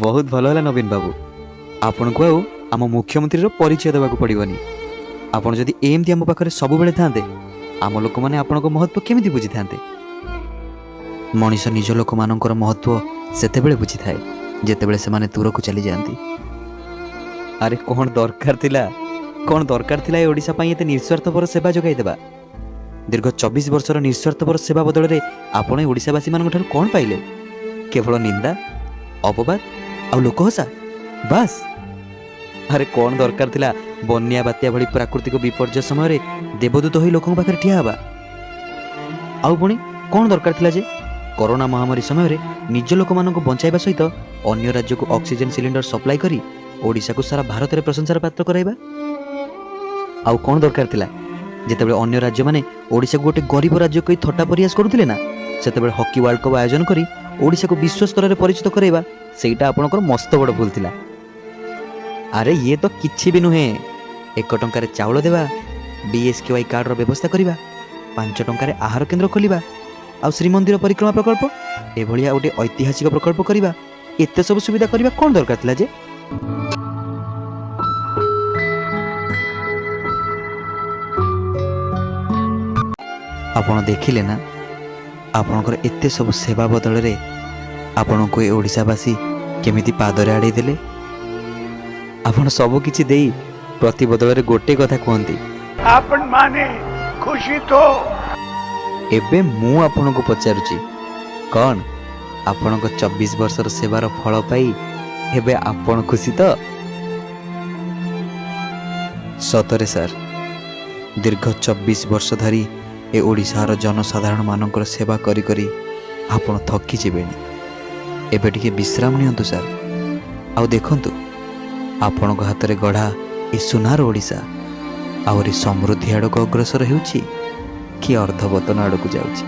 ବହୁତ ଭଲ ହେଲା ନବୀନ ବାବୁ। ଆପଣଙ୍କୁ ଆଉ ଆମ ମୁଖ୍ୟମନ୍ତ୍ରୀର ପରିଚୟ ଦେବାକୁ ପଡ଼ିବନି। ଆପଣ ଯଦି ଏମିତି ଆମ ପାଖରେ ସବୁବେଳେ ଥାନ୍ତେ, ଆମ ଲୋକମାନେ ଆପଣଙ୍କ ମହତ୍ଵ କେମିତି ବୁଝିଥାନ୍ତେ? ମଣିଷ ନିଜ ଲୋକମାନଙ୍କର ମହତ୍ଵ ସେତେବେଳେ ବୁଝିଥାଏ ଯେତେବେଳେ ସେମାନେ ଦୂରକୁ ଚାଲିଯାଆନ୍ତି। ଆରେ କ'ଣ ଦରକାର ଥିଲା ଏ ଓଡ଼ିଶା ପାଇଁ ଏତେ ନିଃସ୍ୱାର୍ଥପର ସେବା ଯୋଗାଇ ଦେବା? ଦୀର୍ଘ 24 ବର୍ଷର ନିଃସ୍ୱାର୍ଥପର ସେବା ବଦଳରେ ଆପଣ ଏ ଓଡ଼ିଶାବାସୀମାନଙ୍କ ଠାରୁ କ'ଣ ପାଇଲେ? କେବଳ ନିନ୍ଦା, ଅପବାଦ ଆଉ ଲୋକହସା, ବାସ୍। ଆରେ କ'ଣ ଦରକାର ଥିଲା ବନ୍ୟା ବାତ୍ୟା ଭଳି ପ୍ରାକୃତିକ ବିପର୍ଯ୍ୟୟ ସମୟରେ ଦେବଦୂତ ହୋଇ ଲୋକଙ୍କ ପାଖରେ ଠିଆ ହେବା? ଆଉ ପୁଣି କ'ଣ ଦରକାର ଥିଲା ଯେ କରୋନା ମହାମାରୀ ସମୟରେ ନିଜ ଲୋକମାନଙ୍କୁ ବଞ୍ଚାଇବା ସହିତ ଅନ୍ୟ ରାଜ୍ୟକୁ ଅକ୍ସିଜେନ୍ ସିଲିଣ୍ଡର ସପ୍ଲାଏ କରି ଓଡ଼ିଶାକୁ ସାରା ଭାରତରେ ପ୍ରଶଂସାର ପାତ୍ର କରାଇବା? ଆଉ କ'ଣ ଦରକାର ଥିଲା ଯେତେବେଳେ ଅନ୍ୟ ରାଜ୍ୟମାନେ ଓଡ଼ିଶାକୁ ଗୋଟେ ଗରିବ ରାଜ୍ୟ କହି ଥଟ୍ଟା ପରିହାସ କରୁଥିଲେ ନା, ସେତେବେଳେ ହକି ୱାର୍ଲଡ କପ୍ ଆୟୋଜନ କରି ଓଡ଼ିଶାକୁ ବିଶ୍ୱସ୍ତରରେ ପରିଚିତ କରାଇବା? ସେଇଟା ଆପଣଙ୍କର ମସ୍ତ ବଡ଼ ଭୁଲ ଥିଲା। ଆରେ ଇଏ ତ କିଛି ବି ନୁହେଁ। 1 ଟଙ୍କାରେ ଚାଉଳ ଦେବା, BSKY କାର୍ଡର ବ୍ୟବସ୍ଥା କରିବା, 5 ଟଙ୍କାରେ ଆହାର କେନ୍ଦ୍ର ଖୋଲିବା, ଆଉ ଶ୍ରୀମନ୍ଦିର ପରିକ୍ରମା ପ୍ରକଳ୍ପ ଏଭଳିଆ ଗୋଟେ ଐତିହାସିକ ପ୍ରକଳ୍ପ କରିବା, ଏତେ ସବୁ ସୁବିଧା କରିବା କ'ଣ ଦରକାର ଥିଲା ଯେ? ଆପଣ ଦେଖିଲେ ନା, ଆପଣଙ୍କର ଏତେ ସବୁ ସେବା ବଦଳରେ ଆପଣଙ୍କୁ ଏ ଓଡ଼ିଶାବାସୀ କେମିତି ପାଦରେ ଆଡ଼େଇ ଦେଲେ। ଆପଣ ସବୁ କିଛି ଦେଇ ପ୍ରତି ବଦଳରେ ଗୋଟେ କଥା କୁହନ୍ତି, ଆପଣ ମାନେ ଖୁସି ତ? ଏବେ ମୁଁ ଆପଣଙ୍କୁ ପଚାରୁଛି, କ'ଣ ଆପଣଙ୍କ 24 ବର୍ଷର ସେବାର ଫଳ ପାଇ ଏବେ ଆପଣ ଖୁସି ତ? ସତରେ ସାର୍, ଦୀର୍ଘ 24 ବର୍ଷ ଧରି ଏ ଓଡ଼ିଶାର ଜନସାଧାରଣମାନଙ୍କର ସେବା କରି କରି ଆପଣ ଥକିଯିବେଣି। ଏବେ ଟିକେ ବିଶ୍ରାମ ନିଅନ୍ତୁ ସାର୍। ଆଉ ଦେଖନ୍ତୁ, ଆପଣଙ୍କ ହାତରେ ଗଢ଼ା ଏ ସୁନାର ଓଡ଼ିଶା ଆହୁରି ସମୃଦ୍ଧି ଆଡ଼କୁ ଅଗ୍ରସର ହେଉଛି କି ଅର୍ଦ୍ଧପତନ ଆଡ଼କୁ ଯାଉଛି।